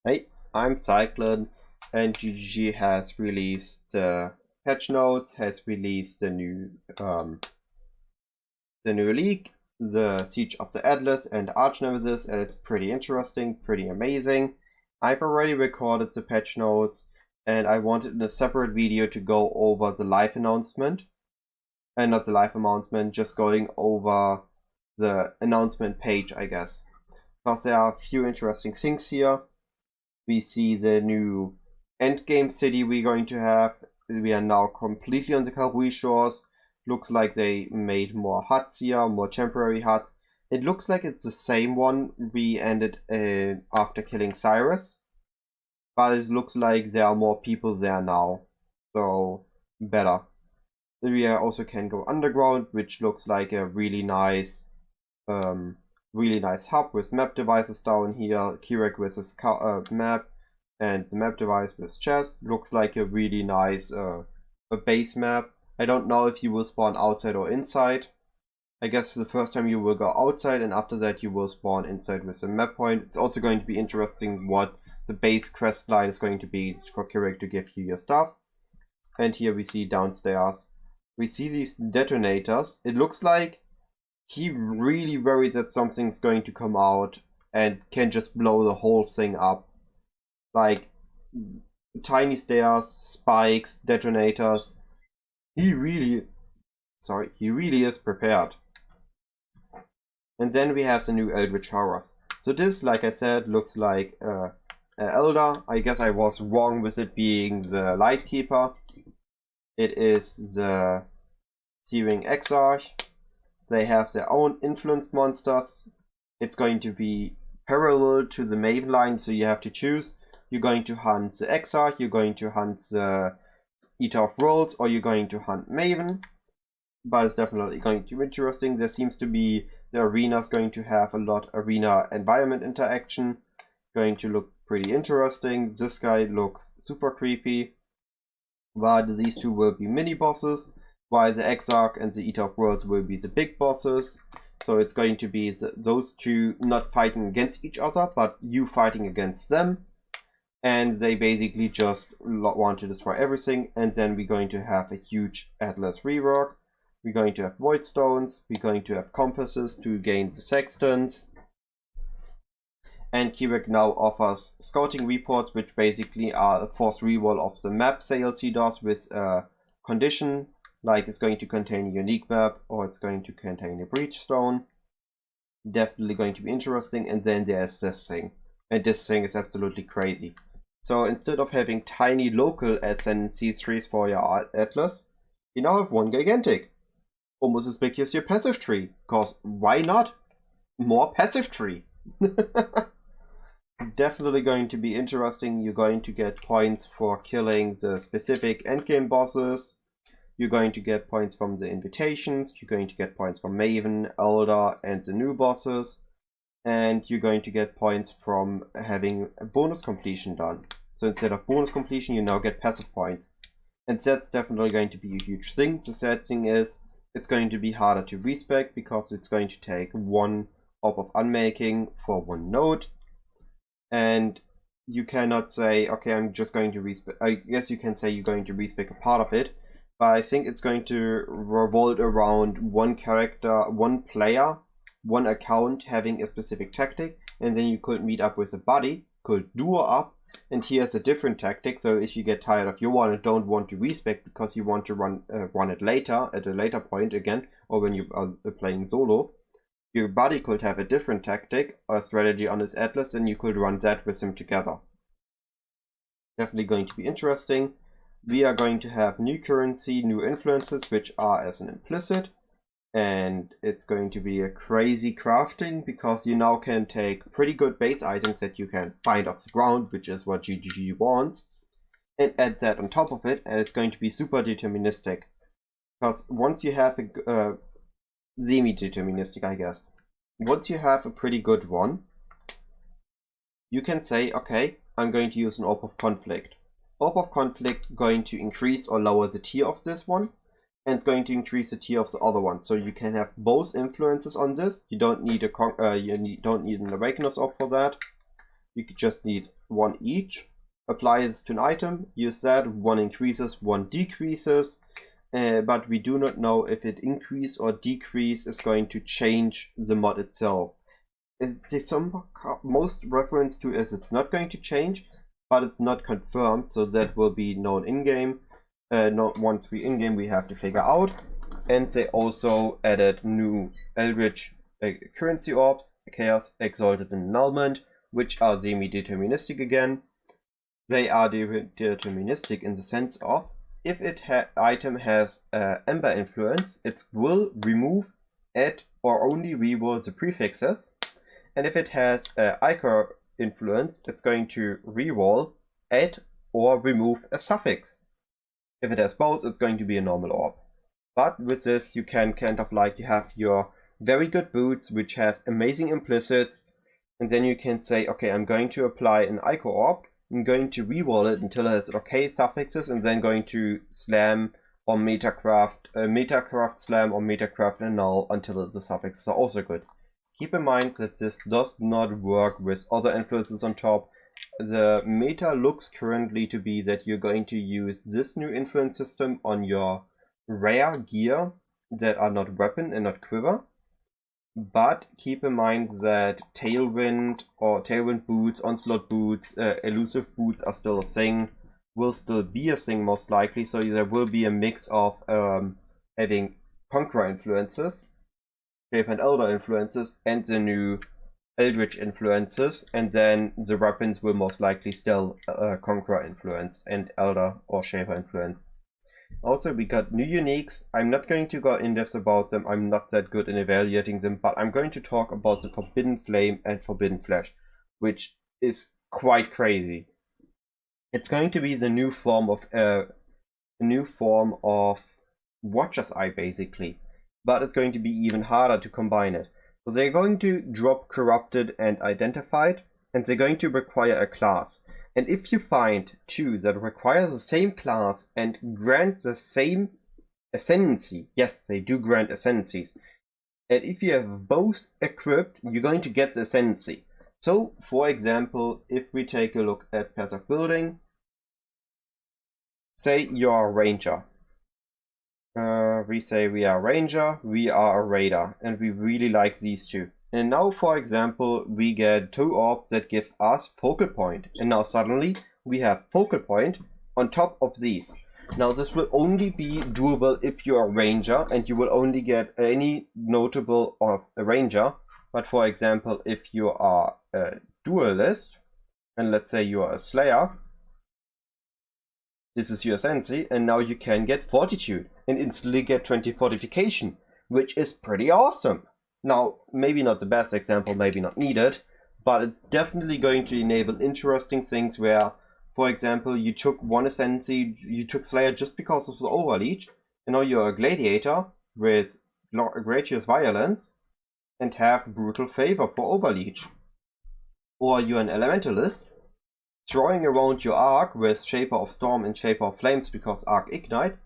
Hey, I'm Cyclon, and GGG has released the patch notes, has released the new league, the Siege of the Atlas and ArchNem, and it's pretty interesting, pretty amazing. I've already recorded the patch notes, and I wanted in a separate video to go over the live announcement, and not the live announcement, just going over the announcement page, I guess, because there are a few interesting things here. We see the new endgame city we're going to have. We are now completely on the Kabui shores. Looks like they made more huts here, more temporary huts. It looks like it's the same one we ended after killing Cyrus. But it looks like there are more people there now. So, better. We also can go underground, which looks like a really nice hub with map devices down here. Kirek with his map and the map device with chest. Looks like a really nice a base map. I don't know if you will spawn outside or inside. I guess for the first time you will go outside, and after that you will spawn inside with a map point. It's also going to be interesting what the base quest line is going to be for Kirek to give you your stuff. And here we see downstairs, we see these detonators. It looks like he really worried that something's going to come out and can just blow the whole thing up. Like tiny stairs, spikes, detonators. He really is prepared. And then we have the new Eldritch Horrors. So this, like I said, looks like Elder. I guess I was wrong with it being the Lightkeeper. It is the Searing Exarch. They have their own influence monsters. It's going to be parallel to the Maven line, so you have to choose. You're going to hunt the Exarch, you're going to hunt the Eater of Worlds, or you're going to hunt Maven. But it's definitely going to be interesting. There seems to be, the arena's going to have a lot arena environment interaction. Going to look pretty interesting. This guy looks super creepy. But these two will be mini bosses, while the Exarch and the Eater of Worlds will be the big bosses. So it's going to be those two not fighting against each other, but you fighting against them. And they basically just want to destroy everything. And then we're going to have a huge Atlas rework. We're going to have Void Stones. We're going to have compasses to gain the Sextants. And Kirek now offers scouting reports, which basically are a forced reroll of the map CLC does with a condition, like it's going to contain a unique map or it's going to contain a breach stone. Definitely going to be interesting. And then there's this thing. And this thing is absolutely crazy. So instead of having tiny local ascendancies trees for your Atlas, you now have one gigantic. Almost as big as your passive tree. Because why not? More passive tree. Definitely going to be interesting. You're going to get points for killing the specific endgame bosses. You're going to get points from the invitations. You're going to get points from Maven, Elder, and the new bosses. And you're going to get points from having a bonus completion done. So instead of bonus completion, you now get passive points. And that's definitely going to be a huge thing. The sad thing is, it's going to be harder to respec because it's going to take one orb of unmaking for one node. And you cannot say, okay, I'm just going to respec. I guess you can say you're going to respec a part of it. But I think it's going to revolve around one character, one player, one account having a specific tactic, and then you could meet up with a buddy, could duo up, and he has a different tactic. So if you get tired of your one and don't want to respec because you want to run it later, at a later point again, or when you are playing solo, your buddy could have a different tactic or strategy on his Atlas, and you could run that with him together. Definitely going to be interesting. We are going to have new currency, new influences, which are as an implicit. And it's going to be a crazy crafting because you now can take pretty good base items that you can find off the ground, which is what GGG wants, and add that on top of it, and it's going to be super deterministic. Because once you have a semi-deterministic, I guess. Once you have a pretty good one, you can say, okay, I'm going to use an Orb of Conflict. Orb of Conflict going to increase or lower the tier of this one. And it's going to increase the tier of the other one, so you can have both influences on this. You don't need a don't need an Awakener's Orb for that. You just need 1 each. Apply this to an item, use that, 1 increases, 1 decreases, but we do not know if it increase or decrease is going to change the mod itself. Most reference to is it's not going to change, but it's not confirmed, so that will be known in-game. Not once we in-game we have to figure out. And they also added new Eldritch currency orbs, Chaos, Exalted, and Annulment, which are semi-deterministic again. They are deterministic in the sense of if item has Ember influence, it will remove, add, or only reroll the prefixes. And if it has Ichor influence, it's going to reroll, add, or remove a suffix. If it has both, it's going to be a normal orb. But with this, you can kind of like, you have your very good boots, which have amazing implicits, and then you can say, okay, I'm going to apply an Ichor orb, I'm going to reroll it until it has okay suffixes, and then going to slam or metacraft slam or metacraft annul until the suffixes are also good. Keep in mind that this does not work with other influences on top. The meta looks currently to be that you're going to use this new influence system on your rare gear that are not weapon and not quiver. But keep in mind that Tailwind or Tailwind boots, Onslaught boots, Elusive boots are still a thing, will still be a thing most likely, so there will be a mix of having Conqueror influences, Shape and Elder influences, and the new Eldritch influences, and then the weapons will most likely still Conqueror influenced and Elder or Shaper influenced. Also, we got new uniques. I'm not going to go in depth about them, I'm not that good in evaluating them, but I'm going to talk about the Forbidden Flame and Forbidden Flesh, which is quite crazy. It's going to be the new form of Watcher's Eye basically, but it's going to be even harder to combine it. So they're going to drop Corrupted and Identified, and they're going to require a class. And if you find 2 that require the same class and grant the same ascendancy, yes, they do grant ascendancies, and if you have both equipped, you're going to get the ascendancy. So, for example, if we take a look at passive building, say you're a ranger. We say we are a ranger, we are a raider, and we really like these 2. And now, for example, we get 2 orbs that give us focal point. And now suddenly we have focal point on top of these. Now this will only be doable if you are a ranger, and you will only get any notable of a ranger. But for example, if you are a duelist, and let's say you are a slayer, this is your ascendancy, and now you can get fortitude and instantly get 20 fortification, which is pretty awesome. Now, maybe not the best example, maybe not needed, but it's definitely going to enable interesting things where, for example, you took one ascendancy, you took Slayer just because of the Overleech, and now you're a Gladiator with Gratuitous Violence and have Brutal Favor for Overleech. Or you're an Elementalist, throwing around your Arc with Shaper of Storm and Shaper of Flames because Arc Ignite,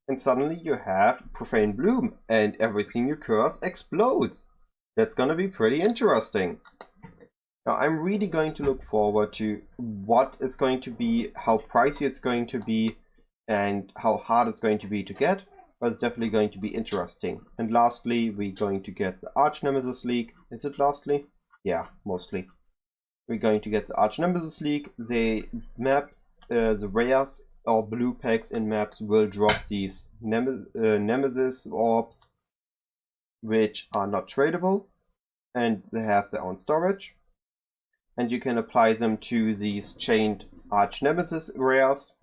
and suddenly you have Profane Bloom, and everything you curse explodes. That's gonna be pretty interesting. Now I'm really going to look forward to what it's going to be, how pricey it's going to be, and how hard it's going to be to get, but it's definitely going to be interesting. And lastly, we're going to get the Arch-Nemesis League. Is it lastly? Yeah, mostly. We're going to get the Arch-Nemesis League. The maps, the rares or blue packs in maps will drop these Nemesis orbs, which are not tradable, and they have their own storage. And you can apply them to these chained Arch-Nemesis rares,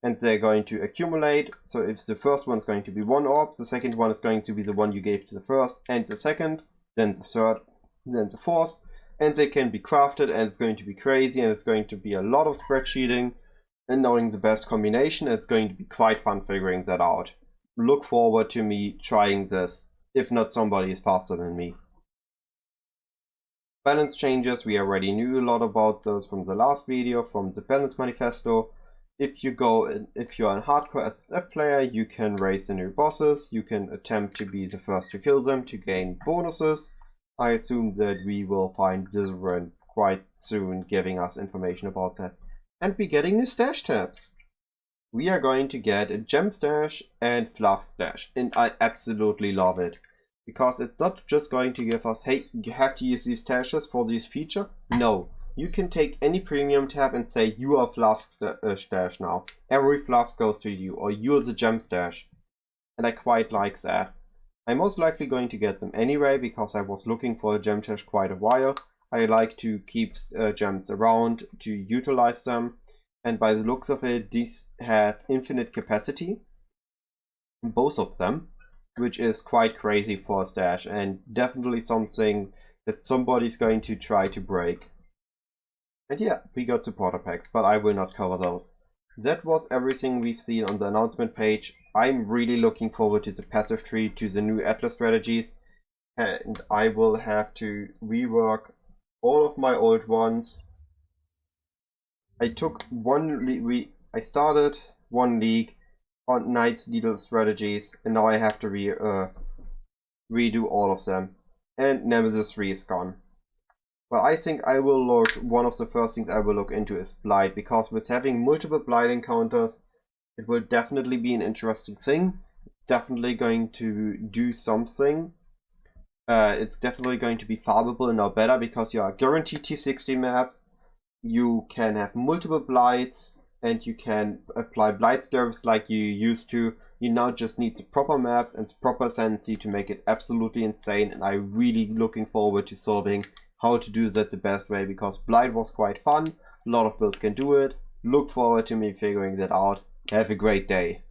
and they're going to accumulate. So if the first one is going to be 1 orb, the second one is going to be the one you gave to the first and the second, then the third, then the fourth, and they can be crafted, and it's going to be crazy, and it's going to be a lot of spreadsheeting and knowing the best combination. It's going to be quite fun figuring that out. Look forward to me trying this, if not somebody is faster than me. Balance changes, we already knew a lot about those from the last video, from the balance manifesto. If you're a hardcore SSF player, you can raise the new bosses, you can attempt to be the first to kill them to gain bonuses. I assume that we will find Zizran quite soon giving us information about that. And we're getting new stash tabs. We are going to get a gem stash and flask stash, and I absolutely love it. Because it's not just going to give us, hey, you have to use these stashes for this feature. No, you can take any premium tab and say you are flask stash now. Every flask goes to you, or you're the gem stash. And I quite like that. I'm most likely going to get them anyway, because I was looking for a gem stash quite a while. I like to keep gems around to utilize them. And by the looks of it, these have infinite capacity. Both of them. Which is quite crazy for a stash, and definitely something that somebody's going to try to break. And yeah, we got supporter packs, but I will not cover those. That was everything we've seen on the announcement page. I'm really looking forward to the passive tree, to the new Atlas strategies, and I will have to rework all of my old ones. I took I started one league on Knight's Needle strategies, and now I have to redo all of them. And Nemesis 3 is gone. But I think I will look, one of the first things I will look into is Blight, because with having multiple Blight encounters, it will definitely be an interesting thing. It's definitely going to do something. It's definitely going to be farmable now better, because you are guaranteed T60 maps, you can have multiple Blights, and you can apply Blight scarabs like you used to. You now just need the proper maps and the proper ascendancy to make it absolutely insane, and I'm really looking forward to solving how to do that the best way, because Blight was quite fun, a lot of builds can do it. Look forward to me figuring that out. Have a great day.